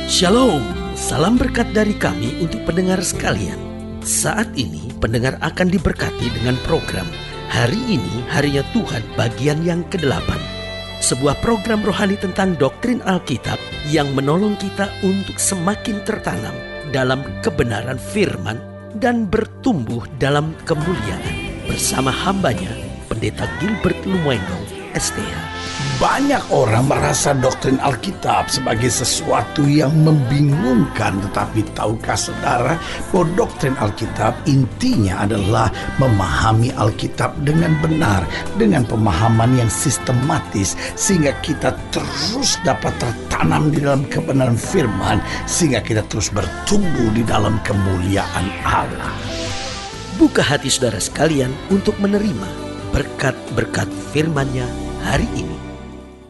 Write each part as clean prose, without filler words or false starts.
Shalom, salam berkat dari kami untuk pendengar sekalian. Saat ini pendengar akan diberkati dengan program Hari Ini Harinya Tuhan bagian yang ke-8. Sebuah program rohani tentang doktrin Alkitab yang menolong kita untuk semakin tertanam dalam kebenaran firman dan bertumbuh dalam kemuliaan. Bersama hambanya, Pendeta Gilbert Lumendo, STH. Banyak orang merasa doktrin Alkitab sebagai sesuatu yang membingungkan. Tetapi tahukah saudara bahwa doktrin Alkitab intinya adalah memahami Alkitab dengan benar, dengan pemahaman yang sistematis, sehingga kita terus dapat tertanam di dalam kebenaran firman, sehingga kita terus bertumbuh di dalam kemuliaan Allah. Buka hati saudara sekalian untuk menerima berkat-berkat firman-Nya hari ini.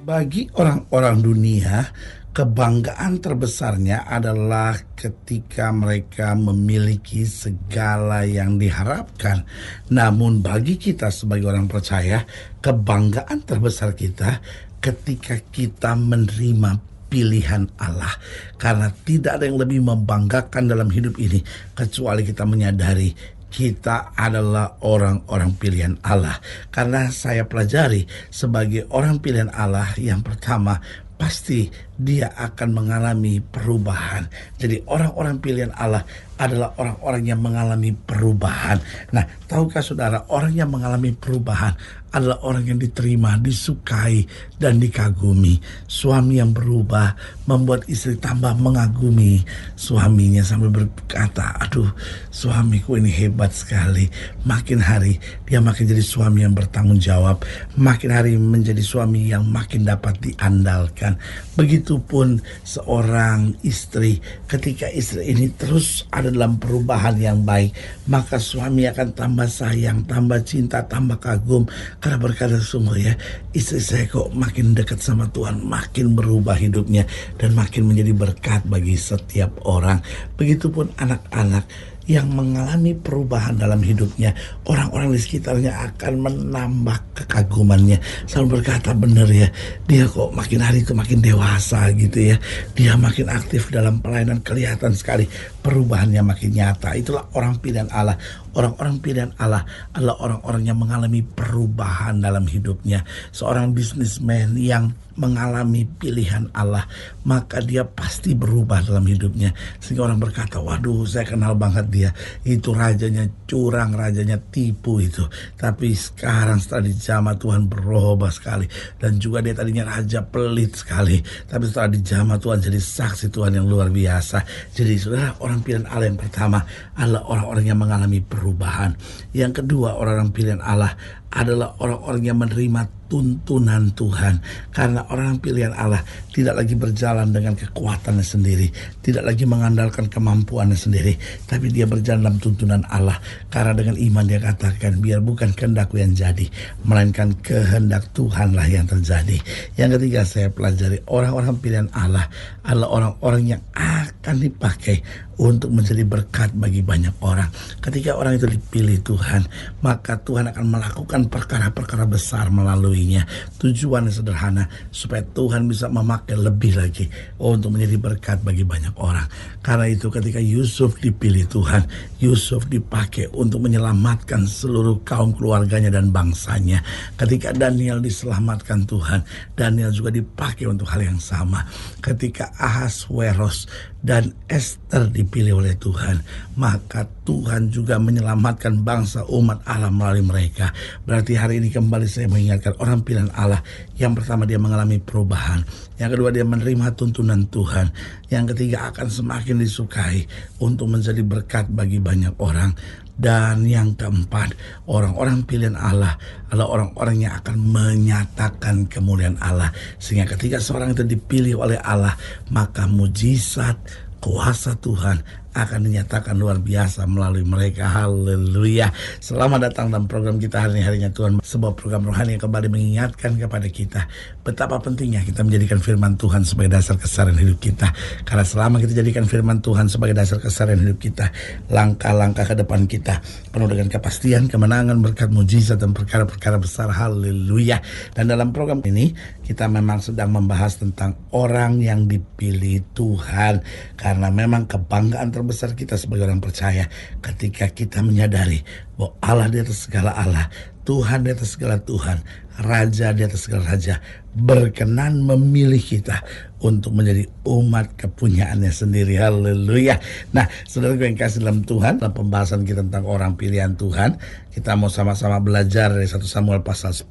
Bagi orang-orang dunia, kebanggaan terbesarnya adalah ketika mereka memiliki segala yang diharapkan. Namun bagi kita sebagai orang percaya, kebanggaan terbesar kita ketika kita menerima pilihan Allah. Karena tidak ada yang lebih membanggakan dalam hidup ini kecuali kita menyadari kita adalah orang-orang pilihan Allah. Karena saya pelajari sebagai orang pilihan Allah, yang pertama pasti dia akan mengalami perubahan. Jadi orang-orang pilihan Allah adalah orang-orang yang mengalami perubahan. Nah, tahukah saudara, orang yang mengalami perubahan adalah orang yang diterima, disukai, dan dikagumi. Suami yang berubah membuat istri tambah mengagumi suaminya sambil berkata, aduh, suamiku ini hebat sekali. Makin hari dia makin jadi suami yang bertanggung jawab, makin hari menjadi suami yang makin dapat diandalkan. Begitupun seorang istri, ketika istri ini terus ada dalam perubahan yang baik, maka suami akan tambah sayang, tambah cinta, tambah kagum. Karena berkata sungguh ya, istri saya kok makin dekat sama Tuhan, makin berubah hidupnya, dan makin menjadi berkat bagi setiap orang. Begitupun anak-anak yang mengalami perubahan dalam hidupnya, orang-orang di sekitarnya akan menambah kekagumannya, selalu berkata, benar ya, dia kok makin hari itu makin dewasa gitu ya, dia makin aktif dalam pelayanan, kelihatan sekali perubahannya makin nyata. Itulah orang pilihan Allah. Orang-orang pilihan Allah adalah orang-orang yang mengalami perubahan dalam hidupnya. Seorang bisnismen yang mengalami pilihan Allah, maka dia pasti berubah dalam hidupnya, sehingga orang berkata, waduh, saya kenal banget dia, itu rajanya curang, rajanya tipu itu, tapi sekarang setelah dijamah Tuhan berubah sekali. Dan juga dia tadinya raja pelit sekali, tapi setelah dijamah Tuhan jadi saksi Tuhan yang luar biasa. Jadi saudara, orang pilihan Allah yang pertama adalah orang-orang yang mengalami perubahan. Yang kedua, orang-orang pilihan Allah adalah orang-orang yang menerima tuntunan Tuhan. Karena orang pilihan Allah tidak lagi berjalan dengan kekuatannya sendiri, tidak lagi mengandalkan kemampuannya sendiri, tapi dia berjalan dalam tuntunan Allah. Karena dengan iman dia katakan, biar bukan kehendakku yang jadi, melainkan kehendak Tuhanlah yang terjadi. Yang ketiga, saya pelajari orang-orang pilihan Allah adalah orang-orang yang akan dipakai untuk menjadi berkat bagi banyak orang. Ketika orang itu dipilih Tuhan, maka Tuhan akan melakukan perkara-perkara besar melaluinya. Tujuannya sederhana, supaya Tuhan bisa memakai lebih lagi untuk menjadi berkat bagi banyak orang. Karena itu ketika Yusuf dipilih Tuhan, Yusuf dipakai untuk menyelamatkan seluruh kaum keluarganya dan bangsanya. Ketika Daniel diselamatkan Tuhan, Daniel juga dipakai untuk hal yang sama. Ketika Ahasweros dan Esther dipilih oleh Tuhan, maka Tuhan juga menyelamatkan bangsa umat Allah melalui mereka. Berarti hari ini kembali saya mengingatkan orang pilihan Allah. Yang pertama, dia mengalami perubahan. Yang kedua, dia menerima tuntunan Tuhan. Yang ketiga, akan semakin disukai untuk menjadi berkat bagi banyak orang. Dan yang keempat, orang-orang pilihan Allah adalah orang-orang yang akan menyatakan kemuliaan Allah. Sehingga ketika seorang itu dipilih oleh Allah, maka mujizat, kuasa Tuhan akan dinyatakan luar biasa melalui mereka. Haleluya. Selamat datang dalam program kita hari ini, Harinya Tuhan, sebuah program rohani yang kembali mengingatkan kepada kita betapa pentingnya kita menjadikan firman Tuhan sebagai dasar keseharian hidup kita. Karena selama kita jadikan firman Tuhan sebagai dasar keseharian hidup kita, langkah-langkah ke depan kita penuh dengan kepastian, kemenangan, berkat, mujizat, dan perkara-perkara besar. Haleluya. Dan dalam program ini kita memang sedang membahas tentang orang yang dipilih Tuhan. Karena memang kebanggaan terbesar kita sebagai orang percaya ketika kita menyadari bahwa Allah di atas segala Allah, Tuhan di atas segala Tuhan, Raja di atas segala Raja, berkenan memilih kita untuk menjadi umat kepunyaannya sendiri. Haleluya. Nah, saudara yang kasih dalam Tuhan, dalam pembahasan kita tentang orang pilihan Tuhan, kita mau sama-sama belajar dari 1 Samuel pasal 10,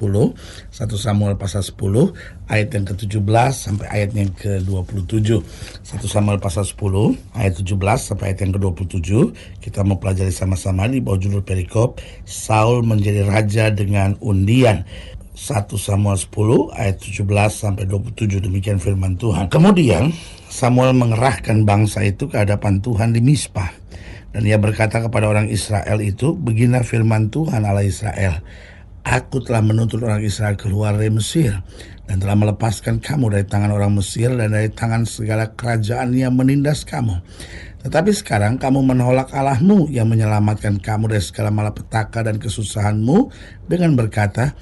1 Samuel pasal 10 ayat yang ke-17 sampai ayat yang ke-27. 1 Samuel pasal 10 ayat 17 sampai ayat yang ke-27. Kita mau pelajari sama-sama di bawah judul perikop Saul menjadi raja dengan undian. 1 Samuel 10 ayat 17 sampai 27, demikian firman Tuhan. Kemudian Samuel mengerahkan bangsa itu ke hadapan Tuhan di Mizpah, dan ia berkata kepada orang Israel itu, beginilah firman Tuhan Allah Israel, aku telah menuntut orang Israel keluar dari Mesir, dan telah melepaskan kamu dari tangan orang Mesir dan dari tangan segala kerajaan yang menindas kamu. Tetapi sekarang kamu menolak Allahmu yang menyelamatkan kamu dari segala malapetaka dan kesusahanmu dengan berkata,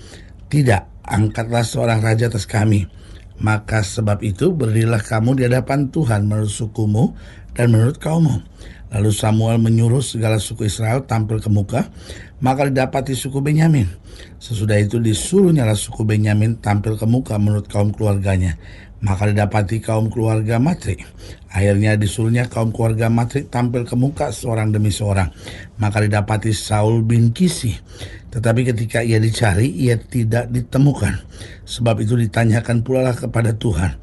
tidak, angkatlah seorang raja atas kami. Maka sebab itu berdirilah kamu di hadapan Tuhan menurut sukumu dan menurut kaummu. Lalu Samuel menyuruh segala suku Israel tampil ke muka, maka didapati suku Benyamin. Sesudah itu disuruhnyalah suku Benyamin tampil ke muka menurut kaum keluarganya. Maka didapati kaum keluarga Matri. Akhirnya disuruhnya kaum keluarga Matri tampil ke muka seorang demi seorang. Maka didapati Saul bin Kisi. Tetapi ketika ia dicari, ia tidak ditemukan. Sebab itu ditanyakan pula lah kepada Tuhan,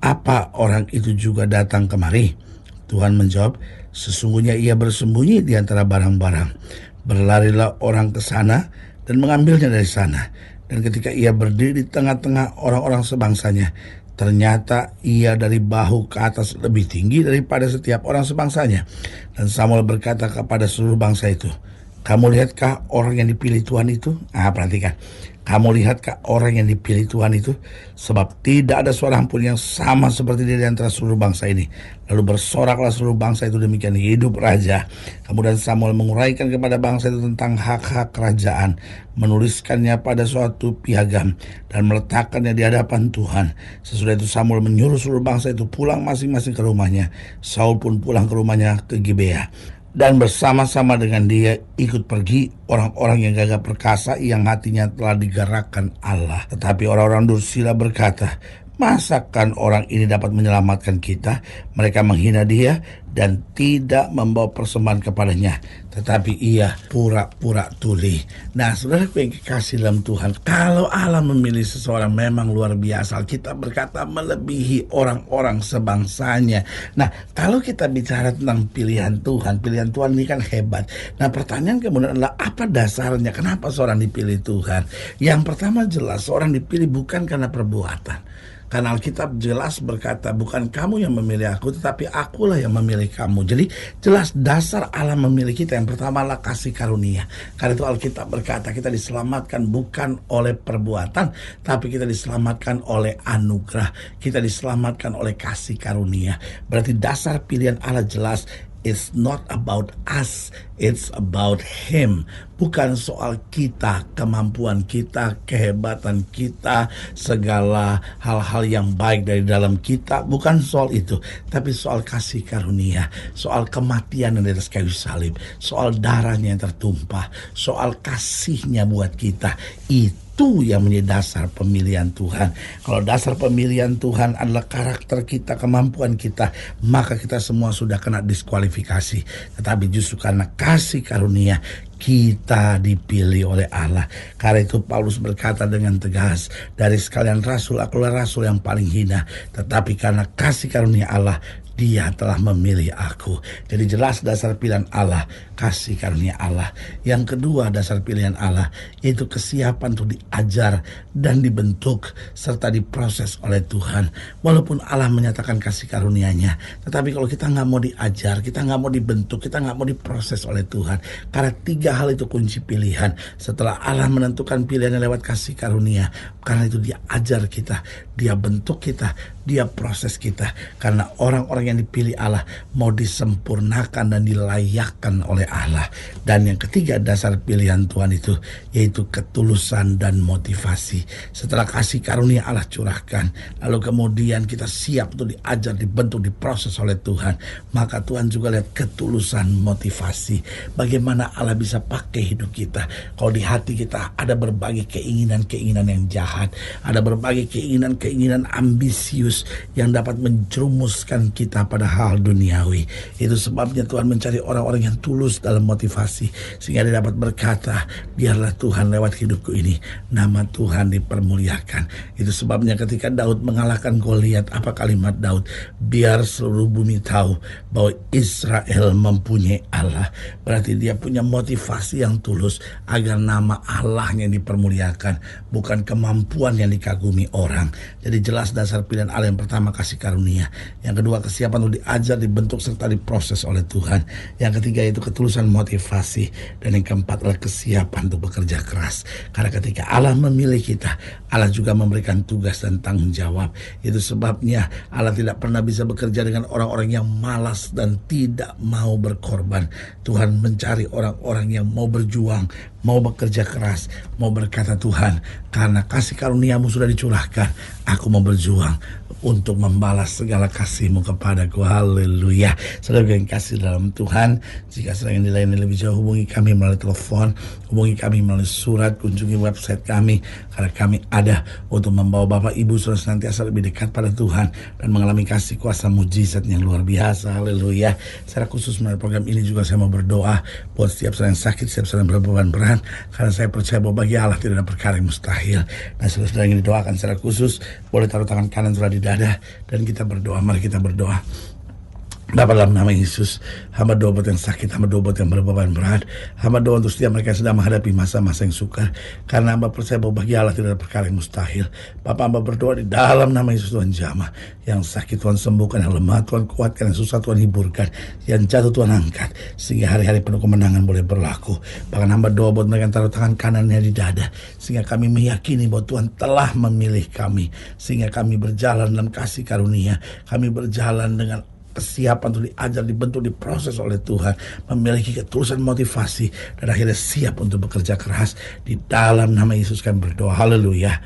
apa orang itu juga datang kemari? Tuhan menjawab, sesungguhnya ia bersembunyi di antara barang-barang. Berlarilah orang ke sana dan mengambilnya dari sana. Dan ketika ia berdiri di tengah-tengah orang-orang sebangsanya, ternyata ia dari bahu ke atas lebih tinggi daripada setiap orang sebangsanya. Dan Samuel berkata kepada seluruh bangsa itu, kamu lihatkah orang yang dipilih Tuhan itu? Perhatikan. Kamu lihatkah orang yang dipilih Tuhan itu? Sebab tidak ada seorang pun yang sama seperti dia di antara seluruh bangsa ini. Lalu bersoraklah seluruh bangsa itu, demikian hidup raja. Kemudian Samuel menguraikan kepada bangsa itu tentang hak-hak kerajaan, menuliskannya pada suatu piagam dan meletakkannya di hadapan Tuhan. Sesudah itu Samuel menyuruh seluruh bangsa itu pulang masing-masing ke rumahnya. Saul pun pulang ke rumahnya ke Gibea. Dan bersama-sama dengan dia ikut pergi orang-orang yang gagah perkasa yang hatinya telah digerakkan Allah. Tetapi orang-orang dursila berkata, masakan orang ini dapat menyelamatkan kita? Mereka menghina dia dan tidak membawa persembahan kepadanya, tetapi ia pura-pura tuli. Nah, saudaraku yang kekasih dalam Tuhan, kalau Allah memilih seseorang memang luar biasa. Kita berkata melebihi orang-orang sebangsanya. Nah, kalau kita bicara tentang pilihan Tuhan ini kan hebat. Nah, pertanyaan kemudian adalah apa dasarnya? Kenapa seorang dipilih Tuhan? Yang pertama jelas seorang dipilih bukan karena perbuatan. Karena Alkitab jelas berkata, bukan kamu yang memilih aku, tetapi akulah yang memilih kamu. Jadi jelas dasar Allah memilih kita yang pertama adalah kasih karunia. Karena itu Alkitab berkata kita diselamatkan bukan oleh perbuatan, tapi kita diselamatkan oleh anugerah. Kita diselamatkan oleh kasih karunia. Berarti dasar pilihan Allah jelas. It's not about us, it's about Him. Bukan soal kita, kemampuan kita, kehebatan kita, segala hal-hal yang baik dari dalam kita. Bukan soal itu, tapi soal kasih karunia, soal kematian yang di atas kayu salib, soal darahnya yang tertumpah, soal kasihnya buat kita. Itu yang menjadi dasar pemilihan Tuhan. Kalau dasar pemilihan Tuhan adalah karakter kita, kemampuan kita, maka kita semua sudah kena diskualifikasi. Tetapi justru karena kasih karunia, kita dipilih oleh Allah. Karena itu Paulus berkata dengan tegas, dari sekalian rasul, akulah rasul yang paling hina, tetapi karena kasih karunia Allah, Dia telah memilih aku. Jadi jelas dasar pilihan Allah, kasih karunia Allah. Yang kedua dasar pilihan Allah, yaitu kesiapan untuk diajar dan dibentuk serta diproses oleh Tuhan. Walaupun Allah menyatakan kasih karunia-Nya, tetapi kalau kita nggak mau diajar, kita nggak mau dibentuk, kita nggak mau diproses oleh Tuhan. Karena tiga hal itu kunci pilihan. Setelah Allah menentukan pilihannya lewat kasih karunia, karena itu Dia ajar kita, Dia bentuk kita, Dia proses kita. Karena orang-orang yang dipilih Allah mau disempurnakan dan dilayakkan oleh Allah. Dan yang ketiga dasar pilihan Tuhan itu, yaitu ketulusan dan motivasi. Setelah kasih karunia Allah curahkan, lalu kemudian kita siap untuk diajar, dibentuk, diproses oleh Tuhan, maka Tuhan juga lihat ketulusan motivasi. Bagaimana Allah bisa pakai hidup kita. Kalau di hati kita ada berbagai keinginan-keinginan yang jahat, ada berbagai keinginan-keinginan ambisius yang dapat menjerumuskan kita pada hal duniawi. Itu sebabnya Tuhan mencari orang-orang yang tulus dalam motivasi, sehingga dia dapat berkata, biarlah Tuhan lewat hidupku ini nama Tuhan dipermuliakan. Itu sebabnya ketika Daud mengalahkan Goliat, apa kalimat Daud? Biar seluruh bumi tahu bahwa Israel mempunyai Allah. Berarti dia punya motivasi yang tulus agar nama Allahnya dipermuliakan, bukan kemampuan yang dikagumi orang. Jadi jelas dasar pilihan Allah, yang pertama kasih karunia, yang kedua kesiapan untuk diajar, dibentuk serta diproses oleh Tuhan, yang ketiga itu ketulusan motivasi, dan yang keempat adalah kesiapan untuk bekerja keras. Karena ketika Allah memilih kita, Allah juga memberikan tugas dan tanggung jawab. Itu sebabnya Allah tidak pernah bisa bekerja dengan orang-orang yang malas dan tidak mau berkorban. Tuhan mencari orang-orang yang mau berjuang, mau bekerja keras, mau berkata, Tuhan, karena kasih karuniamu sudah dicurahkan, aku mau berjuang untuk membalas segala kasih-Mu kepadaku. Haleluya. Saudara yang kasih dalam Tuhan, jika sedang dilayani lebih jauh, hubungi kami melalui telepon, hubungi kami melalui surat, kunjungi website kami, karena kami ada untuk membawa Bapak Ibu Saudara senantiasa lebih dekat pada Tuhan dan mengalami kasih kuasa mujizat yang luar biasa. Haleluya. Secara khusus melalui program ini juga saya mau berdoa buat setiap saudara yang sakit, setiap saudara yang berbeban berat, karena saya percaya bahwa bagi Allah tidak ada perkara yang mustahil. Nah, saudara yang didoakan secara khusus boleh taruh tangan kanan saudara di dada dan kita berdoa. Mari kita berdoa. Bapa, dalam nama Yesus, hamba doa buat yang sakit, hamba doa buat yang berbeban berat, hamba doa untuk setiap mereka yang sedang menghadapi masa-masa yang sukar, karena hamba percaya bahwa bagi Allah tidak ada perkara yang mustahil. Bapa, hamba berdoa di dalam nama Yesus, Tuhan jamah, yang sakit Tuhan sembuhkan, yang lemah Tuhan kuatkan, yang susah Tuhan hiburkan, yang jatuh Tuhan angkat, sehingga hari-hari penuh kemenangan boleh berlaku. Bahkan hamba doa buat mereka yang taruh tangan kanannya di dada, sehingga kami meyakini bahwa Tuhan telah memilih kami, sehingga kami berjalan dalam kasih karunia, kami berjalan dengan kesiapan untuk diajar, dibentuk, diproses oleh Tuhan, memiliki ketulusan motivasi, dan akhirnya siap untuk bekerja keras. Di dalam nama Yesus kami berdoa. Haleluya.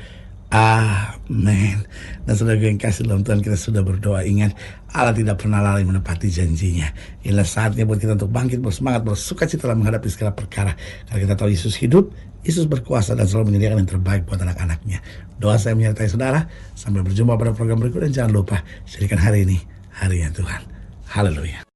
Amin. Dan saudara yang kasih dalam Tuhan, kita sudah berdoa. Ingat, Allah tidak pernah lalai menepati janjinya. Inilah saatnya buat kita untuk bangkit, bersemangat, bersukacita dalam menghadapi segala perkara. Karena kita tahu Yesus hidup, Yesus berkuasa dan selalu menyediakan yang terbaik buat anak-anaknya. Doa saya menyertai saudara. Sampai berjumpa pada program berikut, dan jangan lupa jadikan hari ini hari yang Tuhan. Haleluya.